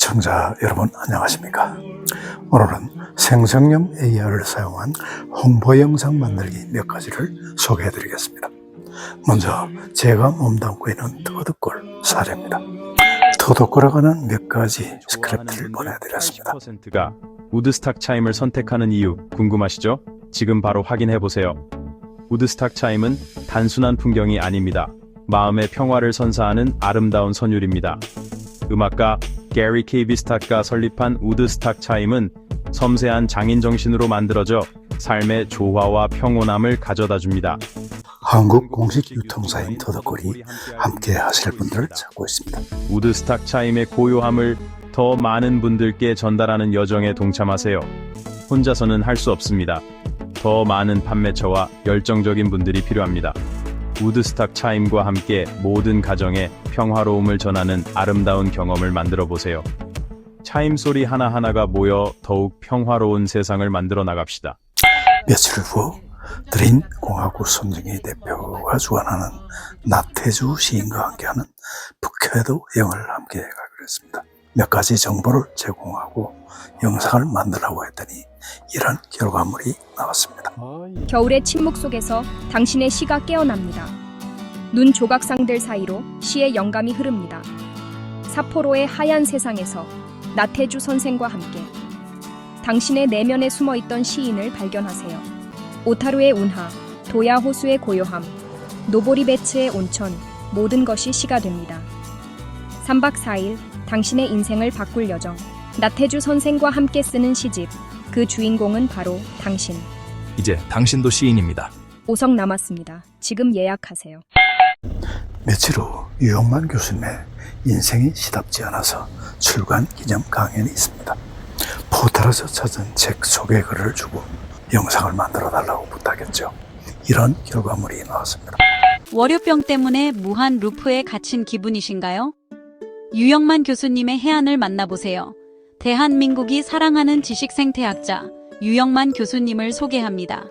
시청자 여러분 안녕하십니까? 오늘은 생성형 AI를 사용한 홍보 영상 만들기 몇 가지를 소개해 드리겠습니다. 먼저 제가 몸담고 있는 터득골 사례입니다. 터득골에 관한 몇 가지 스크립트를 보내드렸습니다. 80%가 우드스탁 차임을 선택하는 이유 궁금하시죠? 지금 바로 확인해 보세요. 우드스탁 차임은 단순한 풍경이 아닙니다. 마음의 평화를 선사하는 아름다운 선율입니다. 음악가 게리 케이비스탁가 설립한 우드스탁 차임은 섬세한 장인 정신으로 만들어져 삶의 조화와 평온함을 가져다 줍니다. 한국 공식 유통사인 터득골이 함께 하실 분들을 찾고 있습니다. 우드스탁 차임의 고요함을 더 많은 분들께 전달하는 여정에 동참하세요. 혼자서는 할 수 없습니다. 더 많은 판매처와 열정적인 분들이 필요합니다. 우드스탁 차임과 함께 모든 가정에 평화로움을 전하는 아름다운 경험을 만들어 보세요. 차임 소리 하나하나가 모여 더욱 평화로운 세상을 만들어 나갑시다. 며칠 후 드림 공화국 손정희 대표가 주관하는 나태주 시인과 함께하는 북해도 영을 함께 가기로 했습니다. 몇 가지 정보를 제공하고 영상을 만들라고 했더니 이런 결과물이 나왔습니다. 겨울의 침묵 속에서 당신의 시가 깨어납니다. 눈 조각상들 사이로 시의 영감이 흐릅니다. 사포로의 하얀 세상에서 나태주 선생과 함께 당신의 내면에 숨어있던 시인을 발견하세요. 오타루의 운하, 도야 호수의 고요함, 노보리베츠의 온천, 모든 것이 시가 됩니다. 3박 4일 당신의 인생을 바꿀 여정, 나태주 선생과 함께 쓰는 시집, 그 주인공은 바로 당신. 이제 당신도 시인입니다. 5석 남았습니다. 지금 예약하세요. 며칠 후 유영만 교수님의 인생이 시답지 않아서 출간 기념 강연이 있습니다. 포털에서 찾은 책 소개글을 주고 영상을 만들어 달라고 부탁했죠. 이런 결과물이 나왔습니다. 월요병 때문에 무한 루프에 갇힌 기분이신가요? 유영만 교수님의 해안을 만나보세요. 대한민국이 사랑하는 지식생태학자 유영만 교수님을 소개합니다.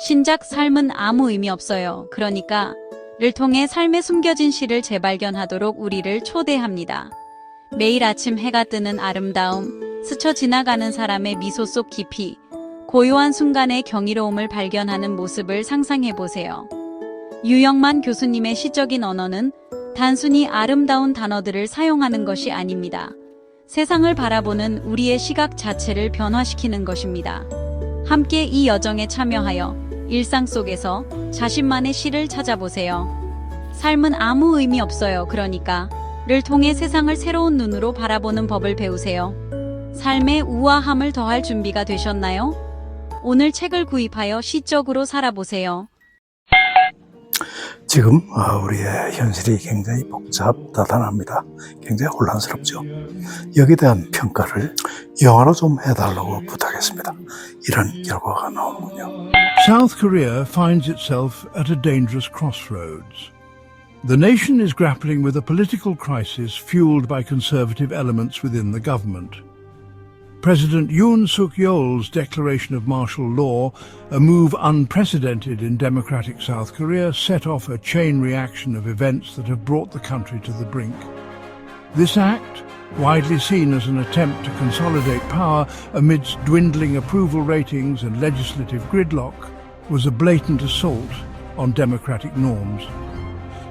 신작 삶은 아무 의미 없어요. 그러니까 를 통해 삶에 숨겨진 시를 재발견하도록 우리를 초대합니다. 매일 아침 해가 뜨는 아름다움, 스쳐 지나가는 사람의 미소 속 깊이, 고요한 순간의 경이로움을 발견하는 모습을 상상해보세요. 유영만 교수님의 시적인 언어는 단순히 아름다운 단어들을 사용하는 것이 아닙니다. 세상을 바라보는 우리의 시각 자체를 변화시키는 것입니다. 함께 이 여정에 참여하여 일상 속에서 자신만의 시를 찾아보세요. 삶은 아무 의미 없어요. 그러니까 를 통해 세상을 새로운 눈으로 바라보는 법을 배우세요. 삶의 우아함을 더할 준비가 되셨나요? 오늘 책을 구입하여 시적으로 살아보세요. 지금 우리의 현실이 굉장히 복잡다단합니다. 굉장히 혼란스럽죠. 여기에 대한 평가를 영어로 좀 해달라고 부탁했습니다. 이런 결과가 나오는군요. South Korea finds itself at a dangerous crossroads. The nation is grappling with a political crisis fueled by conservative elements within the government. President Yoon Suk-yeol's declaration of martial law, a move unprecedented in democratic South Korea, set off a chain reaction of events that have brought the country to the brink. This act, widely seen as an attempt to consolidate power amidst dwindling approval ratings and legislative gridlock, was a blatant assault on democratic norms.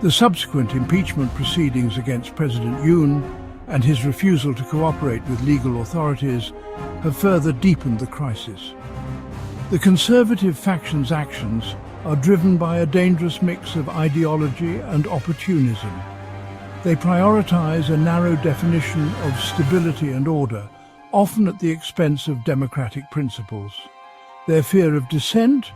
The subsequent impeachment proceedings against President Yoon and his refusal to cooperate with legal authorities have further deepened the crisis. The conservative faction's actions are driven by a dangerous mix of ideology and opportunism. They prioritize a narrow definition of stability and order, often at the expense of democratic principles. Their fear of dissent,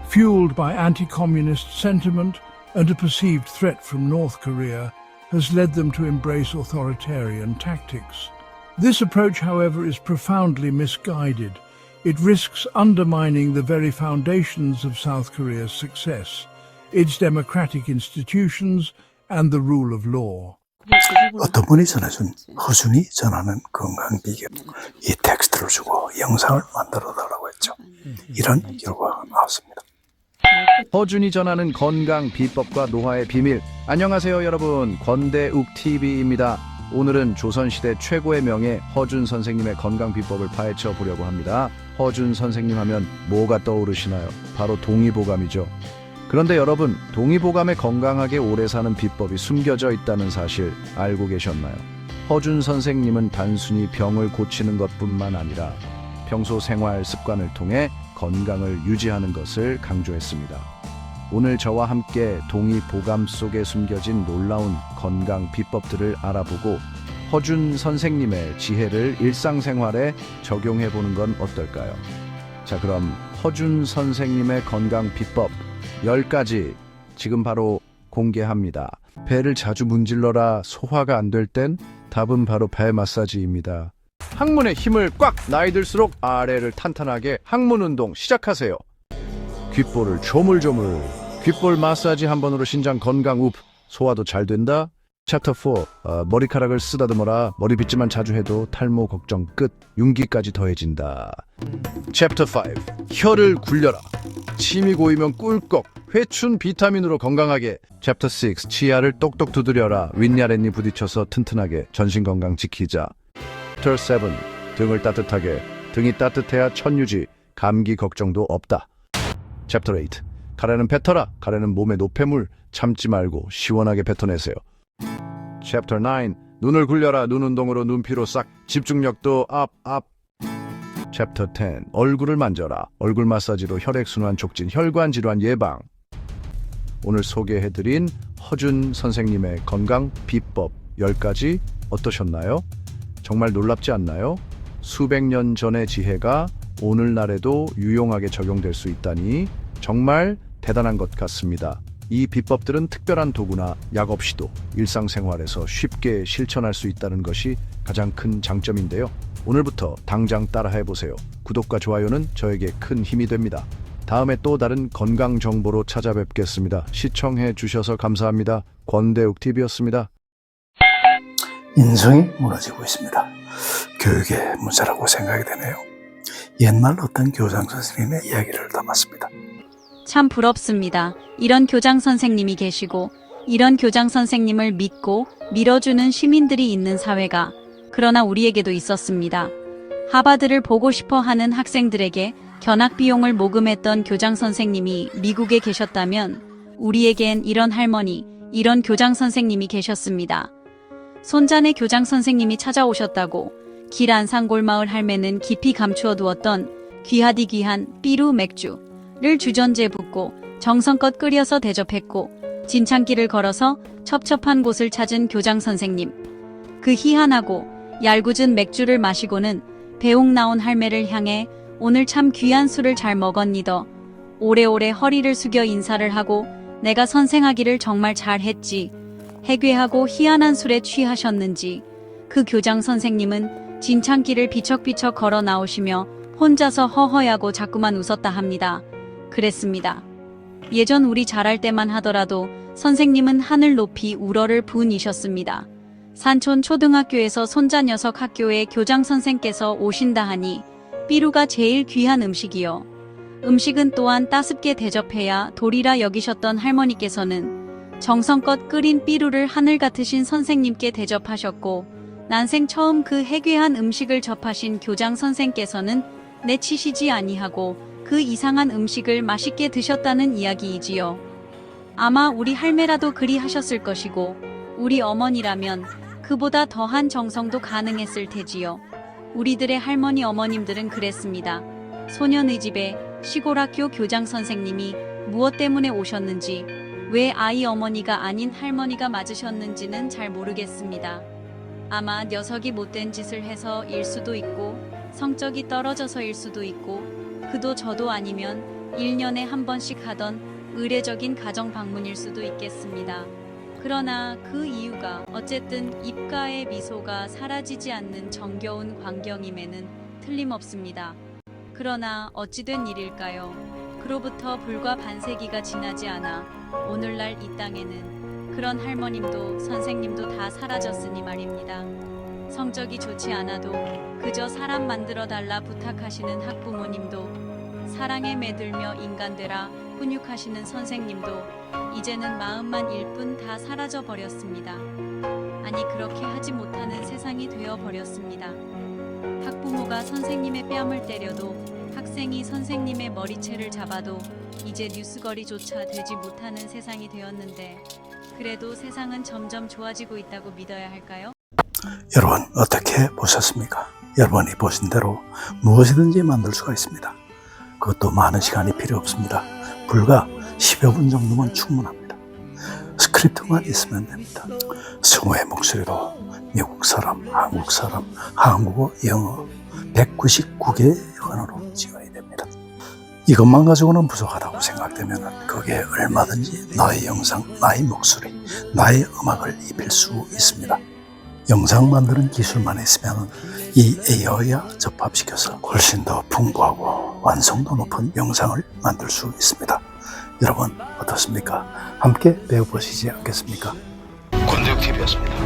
fueled by anti-communist sentiment and a perceived threat from North Korea, has led them to embrace authoritarian tactics. This approach, however, is profoundly misguided. It risks undermining the very foundations of South Korea's success, its democratic institutions and the rule of law. 어떤 분이 전해준 허준이 전하는 건강 비결, 이 텍스트를 주고 영상을 만들어 달라고 했죠. 이런 결과가 나왔습니다. 허준이 전하는 건강 비법과 노화의 비밀. 안녕하세요 여러분, 권대욱TV입니다. 오늘은 조선시대 최고의 명예 허준 선생님의 건강 비법을 파헤쳐 보려고 합니다. 허준 선생님 하면 뭐가 떠오르시나요? 바로 동의보감이죠. 그런데 여러분, 동의보감에 건강하게 오래 사는 비법이 숨겨져 있다는 사실 알고 계셨나요? 허준 선생님은 단순히 병을 고치는 것뿐만 아니라 평소 생활 습관을 통해 건강을 유지하는 것을 강조했습니다. 오늘 저와 함께 동의보감 속에 숨겨진 놀라운 건강 비법들을 알아보고 허준 선생님의 지혜를 일상생활에 적용해 보는 건 어떨까요? 자, 그럼 허준 선생님의 건강 비법 10가지 지금 바로 공개합니다. 배를 자주 문질러라 소화가 안 될 땐 답은 바로 배 마사지입니다. 항문에 힘을 꽉! 나이 들수록 아래를 탄탄하게 항문 운동 시작하세요. 귓볼을 조물조물. 귓볼 마사지 한 번으로 신장 건강 업. 소화도 잘 된다. 챕터 4. 머리카락을 쓰다듬어라. 머리 빗질만 자주 해도 탈모 걱정 끝. 윤기까지 더해진다. 챕터 5. 혀를 굴려라. 침이 고이면 꿀꺽. 회춘 비타민으로 건강하게. 챕터 6. 치아를 똑똑 두드려라. 윗야랫니 부딪혀서 튼튼하게. 전신 건강 지키자. 챕터 7. 등을 따뜻하게. 등이 따뜻해야 천유지. 감기 걱정도 없다. 챕터 8. 가래는 뱉어라. 가래는 몸의 노폐물. 참지 말고 시원하게 뱉어내세요. 챕터 9. 눈을 굴려라. 눈 운동으로 눈피로 싹. 집중력도 업. 챕터 10. 얼굴을 만져라. 얼굴 마사지로 혈액순환 촉진, 혈관 질환 예방. 오늘 소개해드린 허준 선생님의 건강 비법 10가지 어떠셨나요? 정말 놀랍지 않나요? 수백 년 전의 지혜가 오늘날에도 유용하게 적용될 수 있다니 정말 대단한 것 같습니다. 이 비법들은 특별한 도구나 약 없이도 일상생활에서 쉽게 실천할 수 있다는 것이 가장 큰 장점인데요. 오늘부터 당장 따라해보세요. 구독과 좋아요는 저에게 큰 힘이 됩니다. 다음에 또 다른 건강 정보로 찾아뵙겠습니다. 시청해 주셔서 감사합니다. 권대욱TV였습니다. 인성이 무너지고 있습니다. 교육의 문제라고 생각이 되네요. 옛날 어떤 교장 선생님의 이야기를 담았습니다. 참 부럽습니다. 이런 교장 선생님이 계시고 이런 교장 선생님을 믿고 밀어주는 시민들이 있는 사회가 그러나 우리에게도 있었습니다. 하버드를 보고 싶어 하는 학생들에게 견학 비용을 모금했던 교장 선생님이 미국에 계셨다면 우리에겐 이런 할머니, 이런 교장 선생님이 계셨습니다. 손잔의 교장 선생님이 찾아오셨다고 길 안산골마을 할매는 깊이 감추어 두었던 귀하디 귀한 삐루 맥주를 주전자에 붓고 정성껏 끓여서 대접했고 진창길을 걸어서 첩첩한 곳을 찾은 교장 선생님. 그 희한하고 얄궂은 맥주를 마시고는 배웅 나온 할매를 향해 오늘 참 귀한 술을 잘 먹었니더. 오래오래 허리를 숙여 인사를 하고 내가 선생하기를 정말 잘했지. 해괴하고 희한한 술에 취하셨는지 그 교장 선생님은 진창길을 비척비척 걸어 나오시며 혼자서 허허야고 자꾸만 웃었다 합니다. 그랬습니다. 예전 우리 잘할 때만 하더라도 선생님은 하늘 높이 우러를 분이셨습니다. 산촌 초등학교에서 손자 녀석 학교에 교장 선생께서 오신다 하니 삐루가 제일 귀한 음식이요. 음식은 또한 따숩게 대접해야 도리라 여기셨던 할머니께서는 정성껏 끓인 삐루를 하늘 같으신 선생님께 대접하셨고 난생 처음 그 해괴한 음식을 접하신 교장 선생께서는 내치시지 아니하고 그 이상한 음식을 맛있게 드셨다는 이야기이지요. 아마 우리 할매라도 그리 하셨을 것이고 우리 어머니라면 그보다 더한 정성도 가능했을 테지요. 우리들의 할머니 어머님들은 그랬습니다. 소년의 집에 시골학교 교장 선생님이 무엇 때문에 오셨는지 왜 아이 어머니가 아닌 할머니가 맞으셨는지는 잘 모르겠습니다. 아마 녀석이 못된 짓을 해서 일 수도 있고 성적이 떨어져서일 수도 있고 그도 저도 아니면 1년에 한 번씩 하던 의례적인 가정 방문일 수도 있겠습니다. 그러나 그 이유가 어쨌든 입가의 미소가 사라지지 않는 정겨운 광경임에는 틀림없습니다. 그러나 어찌된 일일까요? 그로부터 불과 반세기가 지나지 않아 오늘날 이 땅에는 그런 할머님도 선생님도 다 사라졌으니 말입니다. 성적이 좋지 않아도 그저 사람 만들어달라 부탁하시는 학부모님도 사랑에 매들며 인간되라 훈육하시는 선생님도 이제는 마음만 일 뿐 다 사라져 버렸습니다. 아니 그렇게 하지 못하는 세상이 되어 버렸습니다. 학부모가 선생님의 뺨을 때려도 학생이 선생님의 머리채를 잡아도 이제 뉴스거리조차 되지 못하는 세상이 되었는데 그래도 세상은 점점 좋아지고 있다고 믿어야 할까요? 여러분 어떻게 보셨습니까? 여러분이 보신 대로 무엇이든지 만들 수가 있습니다. 그것도 많은 시간이 필요 없습니다. 불과 10여 분 정도면 충분합니다. 스크립트만 있으면 됩니다. 승우의 목소리로 미국 사람, 한국 사람, 한국어, 영어 199개의 언어로 지원이 됩니다. 이것만 가지고는 부족하다고 생각되면 거기에 얼마든지 나의 영상, 나의 목소리, 나의 음악을 입힐 수 있습니다. 영상 만드는 기술만 있으면 이 AI와 접합시켜서 훨씬 더 풍부하고 완성도 높은 영상을 만들 수 있습니다. 여러분 어떻습니까? 함께 배워보시지 않겠습니까? 권대욱TV였습니다.